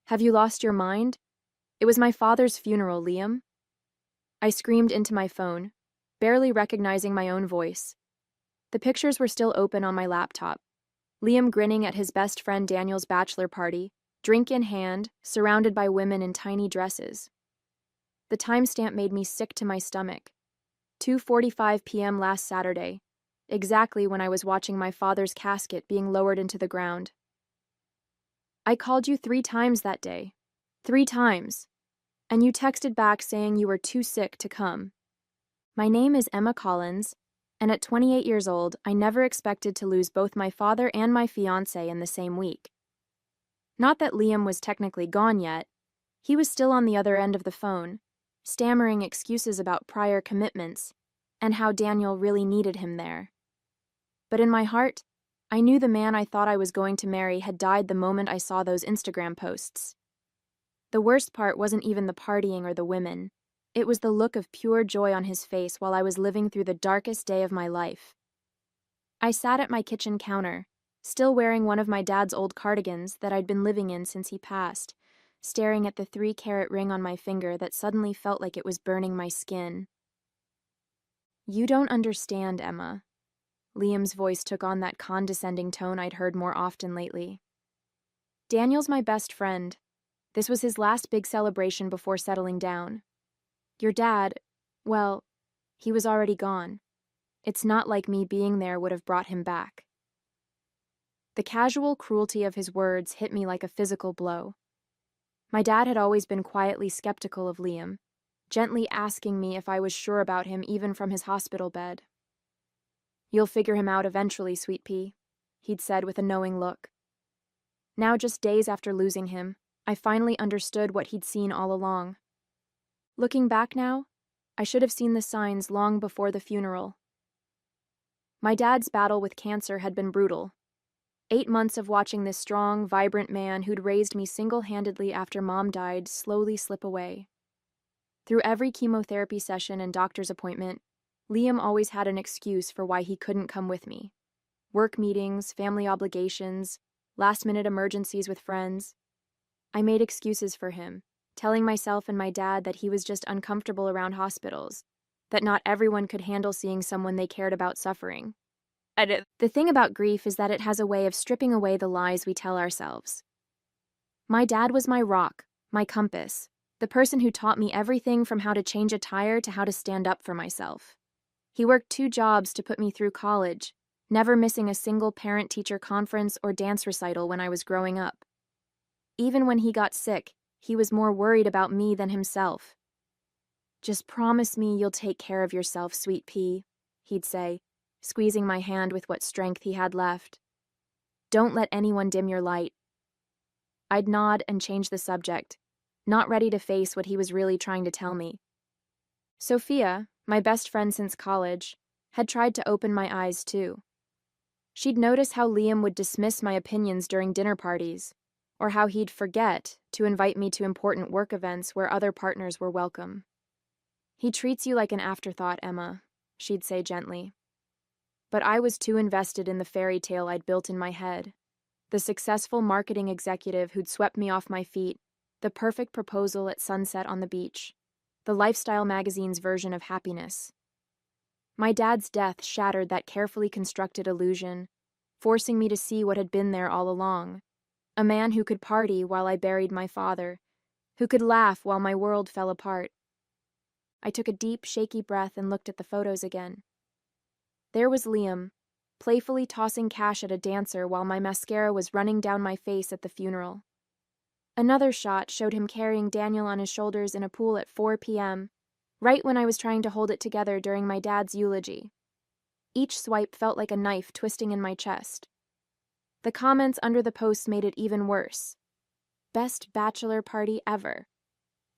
Have you lost your mind? It was my father's funeral, Liam. I screamed into my phone, barely recognizing my own voice. The pictures were still open on my laptop. Liam grinning at his best friend Daniel's bachelor party, drink in hand, surrounded by women in tiny dresses. The timestamp made me sick to my stomach. 2:45 p.m. last Saturday, exactly when I was watching my father's casket being lowered into the ground. I called you 3 times that day. 3 times. And you texted back saying you were too sick to come. My name is Emma Collins, and at 28 years old, I never expected to lose both my father and my fiancé in the same week. Not that Liam was technically gone yet. He was still on the other end of the phone, stammering excuses about prior commitments and how Daniel really needed him there. But in my heart, I knew the man I thought I was going to marry had died the moment I saw those Instagram posts. The worst part wasn't even the partying or the women. It was the look of pure joy on his face while I was living through the darkest day of my life. I sat at my kitchen counter, still wearing one of my dad's old cardigans that I'd been living in since he passed, staring at the 3-carat ring on my finger that suddenly felt like it was burning my skin. You don't understand, Emma. Liam's voice took on that condescending tone I'd heard more often lately. Daniel's my best friend. This was his last big celebration before settling down. Your dad, well, he was already gone. It's not like me being there would have brought him back. The casual cruelty of his words hit me like a physical blow. My dad had always been quietly skeptical of Liam, gently asking me if I was sure about him even from his hospital bed. You'll figure him out eventually, sweet pea, he'd said with a knowing look. Now, just days after losing him, I finally understood what he'd seen all along. Looking back now, I should have seen the signs long before the funeral. My dad's battle with cancer had been brutal. 8 months of watching this strong, vibrant man who'd raised me single-handedly after Mom died slowly slip away. Through every chemotherapy session and doctor's appointment, Liam always had an excuse for why he couldn't come with me. Work meetings, family obligations, last-minute emergencies with friends. I made excuses for him, telling myself and my dad that he was just uncomfortable around hospitals, that not everyone could handle seeing someone they cared about suffering. The thing about grief is that it has a way of stripping away the lies we tell ourselves. My dad was my rock, my compass, the person who taught me everything from how to change a tire to how to stand up for myself. He worked 2 jobs to put me through college, never missing a single parent-teacher conference or dance recital when I was growing up. Even when he got sick, he was more worried about me than himself. Just promise me you'll take care of yourself, sweet pea, he'd say, squeezing my hand with what strength he had left. Don't let anyone dim your light. I'd nod and change the subject, not ready to face what he was really trying to tell me. Sophia, my best friend since college, had tried to open my eyes too. She'd notice how Liam would dismiss my opinions during dinner parties, or how he'd forget to invite me to important work events where other partners were welcome. He treats you like an afterthought, Emma, she'd say gently. But I was too invested in the fairy tale I'd built in my head. The successful marketing executive who'd swept me off my feet, the perfect proposal at sunset on the beach, the lifestyle magazine's version of happiness. My dad's death shattered that carefully constructed illusion, forcing me to see what had been there all along. A man who could party while I buried my father, who could laugh while my world fell apart. I took a deep, shaky breath and looked at the photos again. There was Liam, playfully tossing cash at a dancer while my mascara was running down my face at the funeral. Another shot showed him carrying Daniel on his shoulders in a pool at 4 p.m., right when I was trying to hold it together during my dad's eulogy. Each swipe felt like a knife twisting in my chest. The comments under the posts made it even worse. Best bachelor party ever.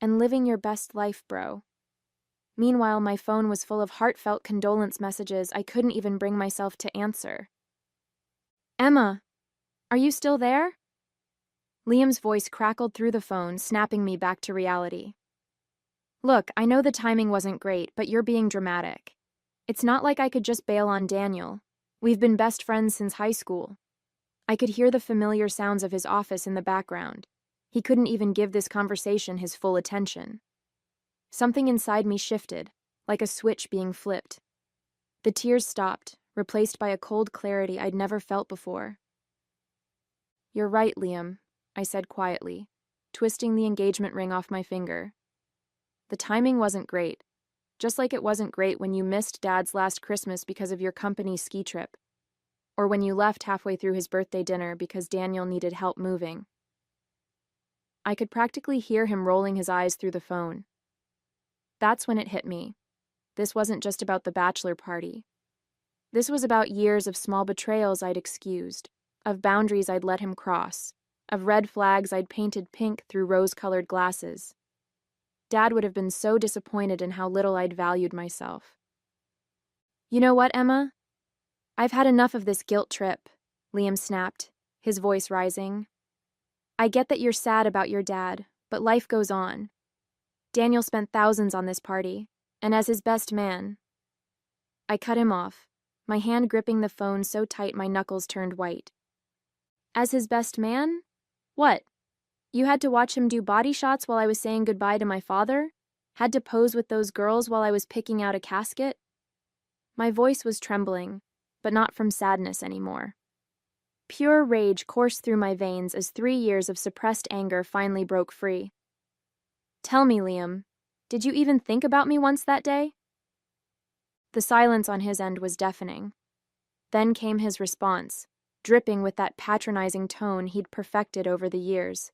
And living your best life, bro. Meanwhile, my phone was full of heartfelt condolence messages I couldn't even bring myself to answer. Emma, are you still there? Liam's voice crackled through the phone, snapping me back to reality. Look, I know the timing wasn't great, but you're being dramatic. It's not like I could just bail on Daniel. We've been best friends since high school. I could hear the familiar sounds of his office in the background. He couldn't even give this conversation his full attention. Something inside me shifted, like a switch being flipped. The tears stopped, replaced by a cold clarity I'd never felt before. "You're right, Liam," I said quietly, twisting the engagement ring off my finger. "The timing wasn't great, just like it wasn't great when you missed Dad's last Christmas because of your company ski trip, or when you left halfway through his birthday dinner because Daniel needed help moving." I could practically hear him rolling his eyes through the phone. That's when it hit me. This wasn't just about the bachelor party. This was about years of small betrayals I'd excused, of boundaries I'd let him cross, of red flags I'd painted pink through rose-colored glasses. Dad would have been so disappointed in how little I'd valued myself. "You know what, Emma? I've had enough of this guilt trip," Liam snapped, his voice rising. "I get that you're sad about your dad, but life goes on. Daniel spent thousands on this party, and as his best man..." I cut him off, my hand gripping the phone so tight my knuckles turned white. "As his best man? What? You had to watch him do body shots while I was saying goodbye to my father? Had to pose with those girls while I was picking out a casket?" My voice was trembling, but not from sadness anymore. Pure rage coursed through my veins as 3 years of suppressed anger finally broke free. "Tell me, Liam, did you even think about me once that day?" The silence on his end was deafening. Then came his response, dripping with that patronizing tone he'd perfected over the years.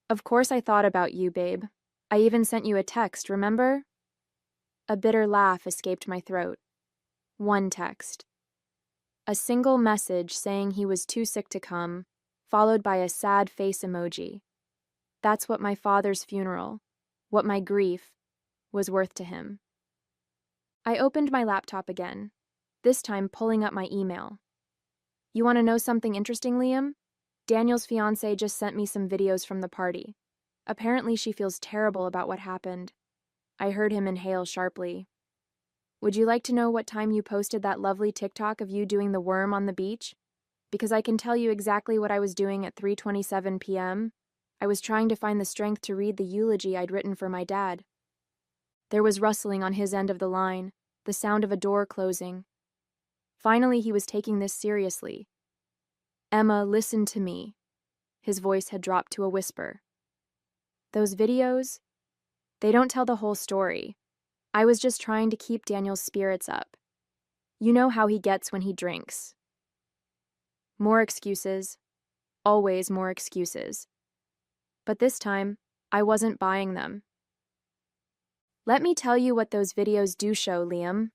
"Of course I thought about you, babe. I even sent you a text, remember?" A bitter laugh escaped my throat. One text. A single message saying he was too sick to come, followed by a sad face emoji. That's what my father's funeral, what my grief, was worth to him. I opened my laptop again, this time pulling up my email. "You want to know something interesting, Liam? Daniel's fiancé just sent me some videos from the party. Apparently she feels terrible about what happened." I heard him inhale sharply. "Would you like to know what time you posted that lovely TikTok of you doing the worm on the beach? Because I can tell you exactly what I was doing at 3:27 p.m. I was trying to find the strength to read the eulogy I'd written for my dad." There was rustling on his end of the line, the sound of a door closing. Finally, he was taking this seriously. "Emma, listen to me." His voice had dropped to a whisper. "Those videos, they don't tell the whole story. I was just trying to keep Daniel's spirits up. You know how he gets when he drinks. More excuses. Always more excuses. But this time, I wasn't buying them." "Let me tell you what those videos do show, Liam,"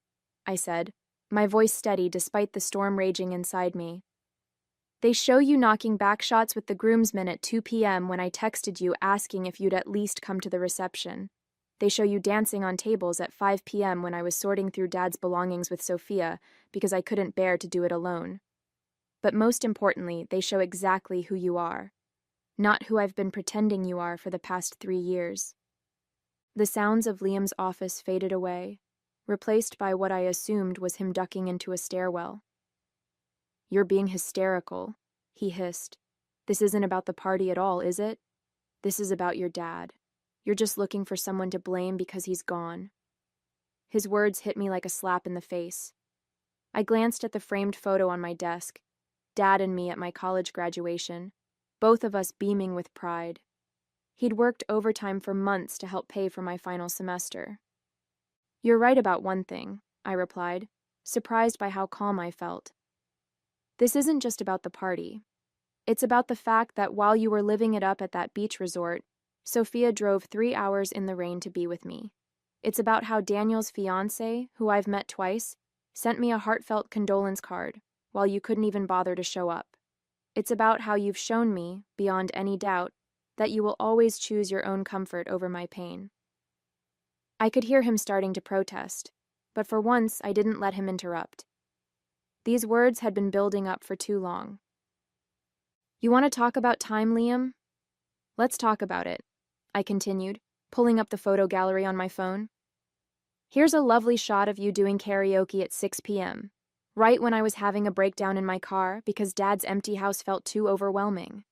I said, my voice steady despite the storm raging inside me. "They show you knocking back shots with the groomsmen at 2 p.m. when I texted you asking if you'd at least come to the reception. They show you dancing on tables at 5 p.m. when I was sorting through Dad's belongings with Sophia because I couldn't bear to do it alone. But most importantly, they show exactly who you are, not who I've been pretending you are for the past 3 years." The sounds of Liam's office faded away, replaced by what I assumed was him ducking into a stairwell. "You're being hysterical," he hissed. "This isn't about the party at all, is it? This is about your dad. You're just looking for someone to blame because he's gone." His words hit me like a slap in the face. I glanced at the framed photo on my desk, Dad and me at my college graduation, both of us beaming with pride. He'd worked overtime for months to help pay for my final semester. "You're right about one thing," I replied, surprised by how calm I felt. "This isn't just about the party. It's about the fact that while you were living it up at that beach resort, Sophia drove 3 hours in the rain to be with me. It's about how Daniel's fiancé, who I've met twice, sent me a heartfelt condolence card, while you couldn't even bother to show up. It's about how you've shown me, beyond any doubt, that you will always choose your own comfort over my pain." I could hear him starting to protest, but for once I didn't let him interrupt. These words had been building up for too long. "You want to talk about time, Liam? Let's talk about it," I continued, pulling up the photo gallery on my phone. "Here's a lovely shot of you doing karaoke at 6 p.m., right when I was having a breakdown in my car because Dad's empty house felt too overwhelming.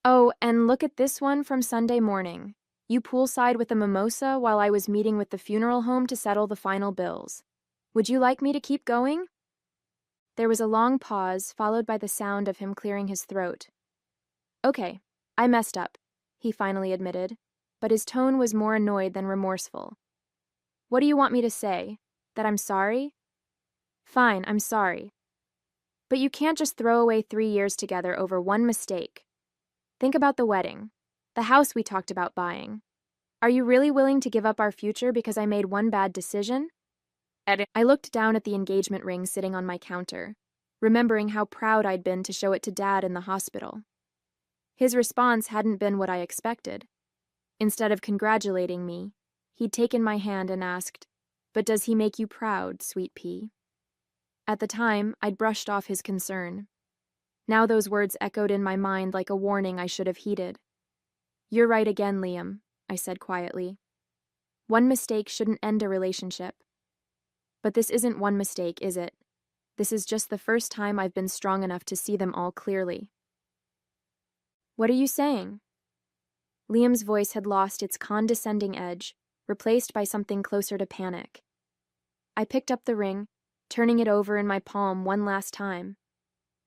Oh, and look at this one from Sunday morning. You poolside with a mimosa while I was meeting with the funeral home to settle the final bills. Would you like me to keep going?" There was a long pause, followed by the sound of him clearing his throat. "Okay, I messed up," he finally admitted, but his tone was more annoyed than remorseful. "What do you want me to say? That I'm sorry? Fine, I'm sorry. But you can't just throw away 3 years together over one mistake. Think about the wedding, the house we talked about buying. Are you really willing to give up our future because I made one bad decision?" I looked down at the engagement ring sitting on my counter, remembering how proud I'd been to show it to Dad in the hospital. His response hadn't been what I expected. Instead of congratulating me, he'd taken my hand and asked, "But does he make you proud, sweet pea?" At the time, I'd brushed off his concern. Now those words echoed in my mind like a warning I should have heeded. "You're right again, Liam," I said quietly. "One mistake shouldn't end a relationship. But this isn't one mistake, is it? This is just the first time I've been strong enough to see them all clearly." "What are you saying?" Liam's voice had lost its condescending edge, replaced by something closer to panic. I picked up the ring, turning it over in my palm one last time.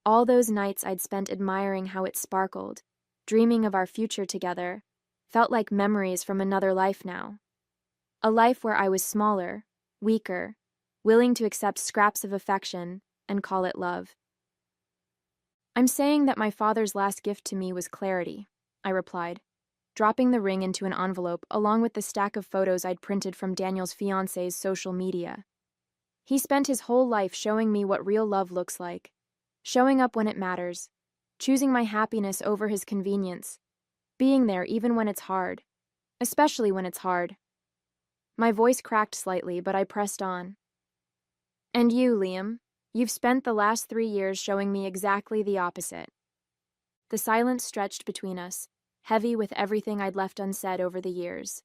All those nights I'd spent admiring how it sparkled, dreaming of our future together, felt like memories from another life now. A life where I was smaller, weaker, willing to accept scraps of affection and call it love. "I'm saying that my father's last gift to me was clarity," I replied, dropping the ring into an envelope along with the stack of photos I'd printed from Daniel's fiancé's social media. He spent his whole life showing me what real love looks like, showing up when it matters, choosing my happiness over his convenience, being there even when it's hard, especially when it's hard. My voice cracked slightly, but I pressed on. "And you, Liam, you've spent the last 3 years showing me exactly the opposite." The silence stretched between us, heavy with everything I'd left unsaid over the years.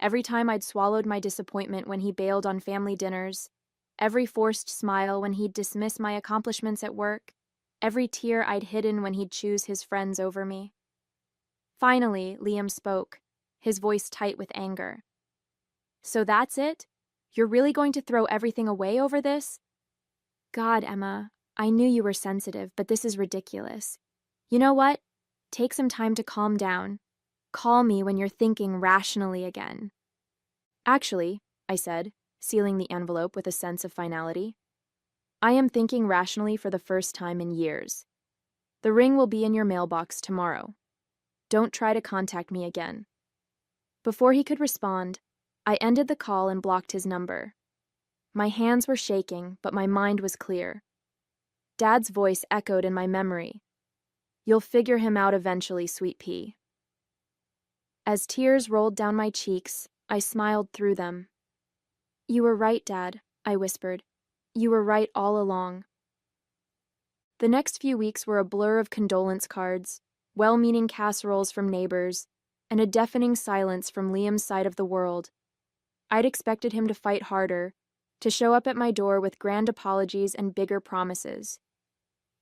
Every time I'd swallowed my disappointment when he bailed on family dinners, every forced smile when he'd dismiss my accomplishments at work, every tear I'd hidden when he'd choose his friends over me. Finally, Liam spoke, his voice tight with anger. "So that's it? You're really going to throw everything away over this?" "God, Emma, I knew you were sensitive, but this is ridiculous. You know what? Take some time to calm down. Call me when you're thinking rationally again." "Actually," I said, sealing the envelope with a sense of finality, "I am thinking rationally for the first time in years. The ring will be in your mailbox tomorrow. Don't try to contact me again." Before he could respond, I ended the call and blocked his number. My hands were shaking, but my mind was clear. Dad's voice echoed in my memory. "You'll figure him out eventually, sweet pea." As tears rolled down my cheeks, I smiled through them. "You were right, Dad," I whispered. "You were right all along." The next few weeks were a blur of condolence cards, well-meaning casseroles from neighbors, and a deafening silence from Liam's side of the world. I'd expected him to fight harder, to show up at my door with grand apologies and bigger promises.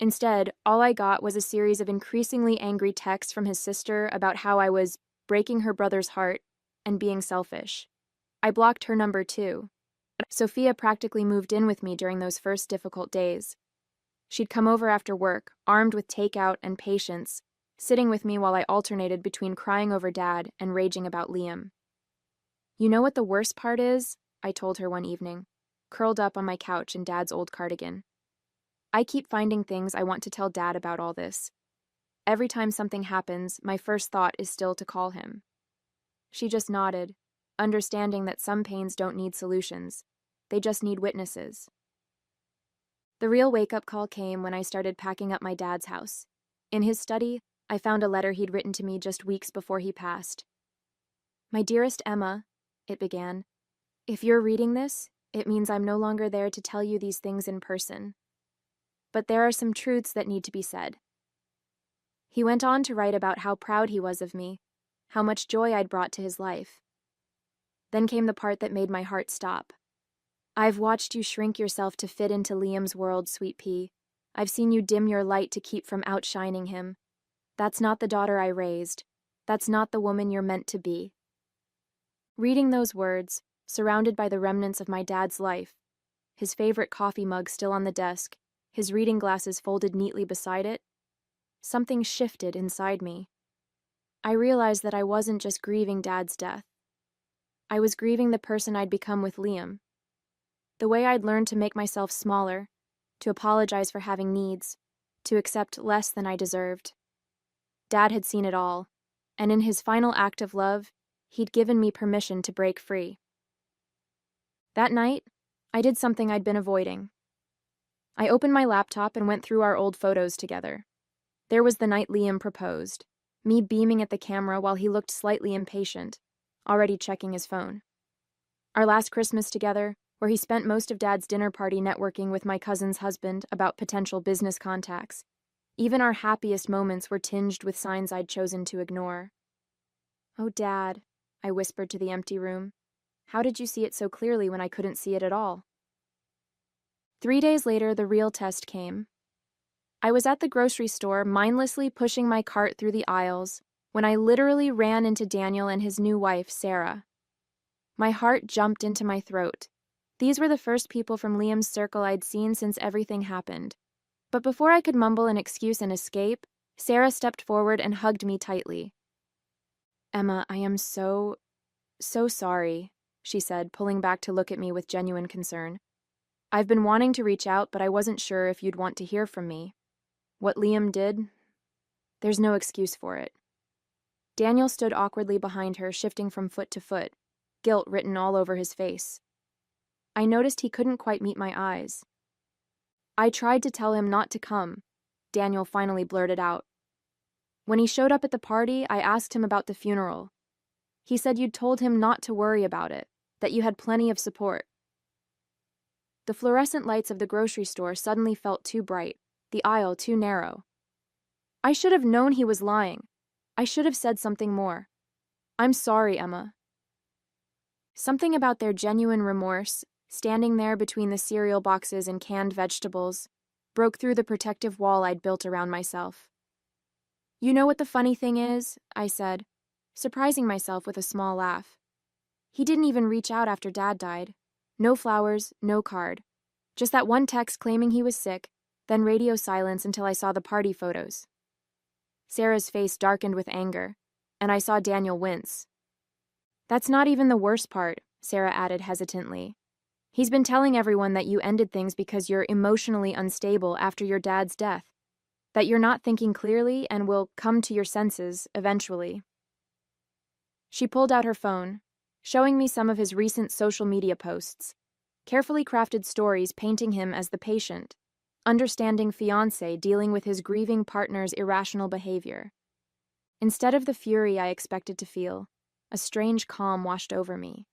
Instead, all I got was a series of increasingly angry texts from his sister about how I was breaking her brother's heart and being selfish. I blocked her number too. Sophia practically moved in with me during those first difficult days. She'd come over after work, armed with takeout and patience, sitting with me while I alternated between crying over Dad and raging about Liam. "You know what the worst part is?" I told her one evening, curled up on my couch in Dad's old cardigan. "I keep finding things I want to tell Dad about all this. Every time something happens, my first thought is still to call him." She just nodded, understanding that some pains don't need solutions. They just need witnesses. The real wake-up call came when I started packing up my dad's house. In his study, I found a letter he'd written to me just weeks before he passed. "My dearest Emma," it began, "if you're reading this, it means I'm no longer there to tell you these things in person. But there are some truths that need to be said." He went on to write about how proud he was of me, how much joy I'd brought to his life. Then came the part that made my heart stop. "I've watched you shrink yourself to fit into Liam's world, sweet pea. I've seen you dim your light to keep from outshining him. That's not the daughter I raised. That's not the woman you're meant to be." Reading those words, surrounded by the remnants of my dad's life, his favorite coffee mug still on the desk, his reading glasses folded neatly beside it, something shifted inside me. I realized that I wasn't just grieving Dad's death. I was grieving the person I'd become with Liam. The way I'd learned to make myself smaller, to apologize for having needs, to accept less than I deserved. Dad had seen it all, and in his final act of love, he'd given me permission to break free. That night, I did something I'd been avoiding. I opened my laptop and went through our old photos together. There was the night Liam proposed, me beaming at the camera while he looked slightly impatient, already checking his phone. Our last Christmas together, where he spent most of Dad's dinner party networking with my cousin's husband about potential business contacts. Even our happiest moments were tinged with signs I'd chosen to ignore. "Oh, Dad," I whispered to the empty room. "How did you see it so clearly when I couldn't see it at all?" 3 days later, the real test came. I was at the grocery store, mindlessly pushing my cart through the aisles, when I literally ran into Daniel and his new wife, Sarah. My heart jumped into my throat. These were the first people from Liam's circle I'd seen since everything happened. But before I could mumble an excuse and escape, Sarah stepped forward and hugged me tightly. "Emma, I am so sorry," she said, pulling back to look at me with genuine concern. "I've been wanting to reach out, but I wasn't sure if you'd want to hear from me. What Liam did, there's no excuse for it." Daniel stood awkwardly behind her, shifting from foot to foot, guilt written all over his face. I noticed he couldn't quite meet my eyes. "I tried to tell him not to come," Daniel finally blurted out. "When he showed up at the party, I asked him about the funeral. He said you'd told him not to worry about it, that you had plenty of support." The fluorescent lights of the grocery store suddenly felt too bright, the aisle too narrow. I should have known he was lying. I should have said something more. "I'm sorry, Emma." Something about their genuine remorse, standing there between the cereal boxes and canned vegetables, broke through the protective wall I'd built around myself. "You know what the funny thing is?" I said, surprising myself with a small laugh. "He didn't even reach out after Dad died. No flowers, no card. Just that one text claiming he was sick, then radio silence until I saw the party photos." Sarah's face darkened with anger, and I saw Daniel wince. "That's not even the worst part," Sarah added hesitantly. "He's been telling everyone that you ended things because you're emotionally unstable after your dad's death, that you're not thinking clearly and will come to your senses eventually." She pulled out her phone, showing me some of his recent social media posts, carefully crafted stories painting him as the patient, understanding fiancé dealing with his grieving partner's irrational behavior. Instead of the fury I expected to feel, a strange calm washed over me.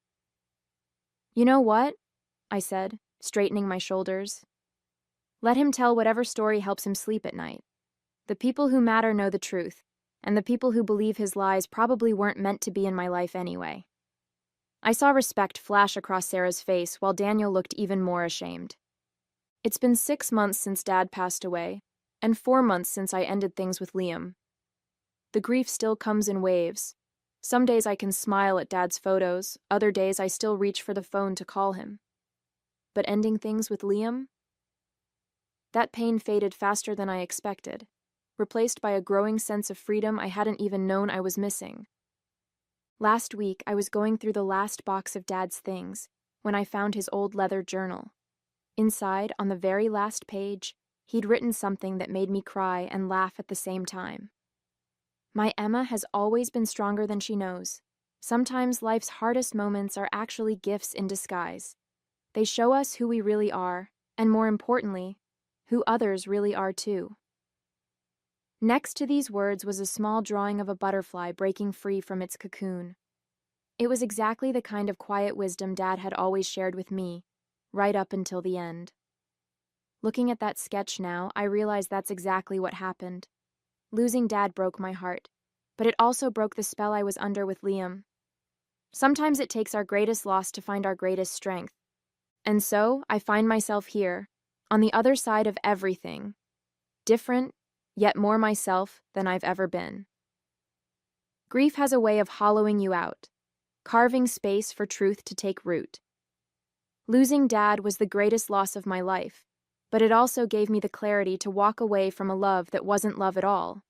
"You know what?" I said, straightening my shoulders. "Let him tell whatever story helps him sleep at night. The people who matter know the truth, and the people who believe his lies probably weren't meant to be in my life anyway." I saw respect flash across Sarah's face while Daniel looked even more ashamed. It's been 6 months since Dad passed away, and 4 months since I ended things with Liam. The grief still comes in waves. Some days I can smile at Dad's photos, other days I still reach for the phone to call him. But ending things with Liam? That pain faded faster than I expected, replaced by a growing sense of freedom I hadn't even known I was missing. Last week, I was going through the last box of Dad's things when I found his old leather journal. Inside, on the very last page, he'd written something that made me cry and laugh at the same time. "My Emma has always been stronger than she knows. Sometimes life's hardest moments are actually gifts in disguise. They show us who we really are, and more importantly, who others really are too." Next to these words was a small drawing of a butterfly breaking free from its cocoon. It was exactly the kind of quiet wisdom Dad had always shared with me, right up until the end. Looking at that sketch now, I realize that's exactly what happened. Losing Dad broke my heart, but it also broke the spell I was under with Liam. Sometimes it takes our greatest loss to find our greatest strength. And so, I find myself here, on the other side of everything. Different, yet more myself than I've ever been. Grief has a way of hollowing you out, carving space for truth to take root. Losing Dad was the greatest loss of my life, but it also gave me the clarity to walk away from a love that wasn't love at all.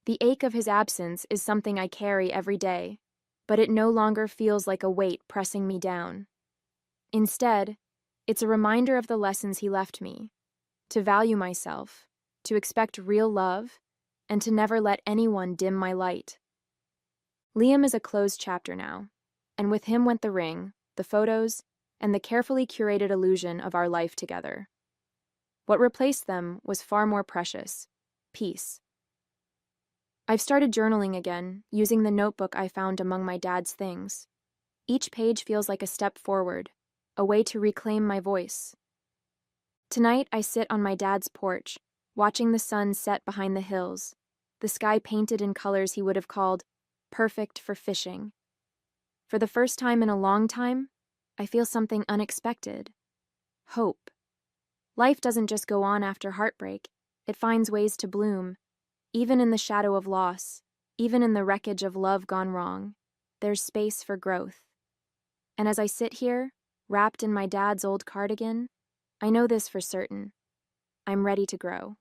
The ache of his absence is something I carry every day, but it no longer feels like a weight pressing me down. Instead, it's a reminder of the lessons he left me, to value myself, to expect real love, and to never let anyone dim my light. Liam is a closed chapter now, and with him went the ring, the photos, and the carefully curated illusion of our life together. What replaced them was far more precious: peace. I've started journaling again, using the notebook I found among my dad's things. Each page feels like a step forward, a way to reclaim my voice. Tonight I sit on my dad's porch, watching the sun set behind the hills, the sky painted in colors he would have called perfect for fishing. For the first time in a long time, I feel something unexpected: hope. Life doesn't just go on after heartbreak, it finds ways to bloom. Even in the shadow of loss, even in the wreckage of love gone wrong, there's space for growth. And as I sit here, wrapped in my dad's old cardigan, I know this for certain: I'm ready to grow.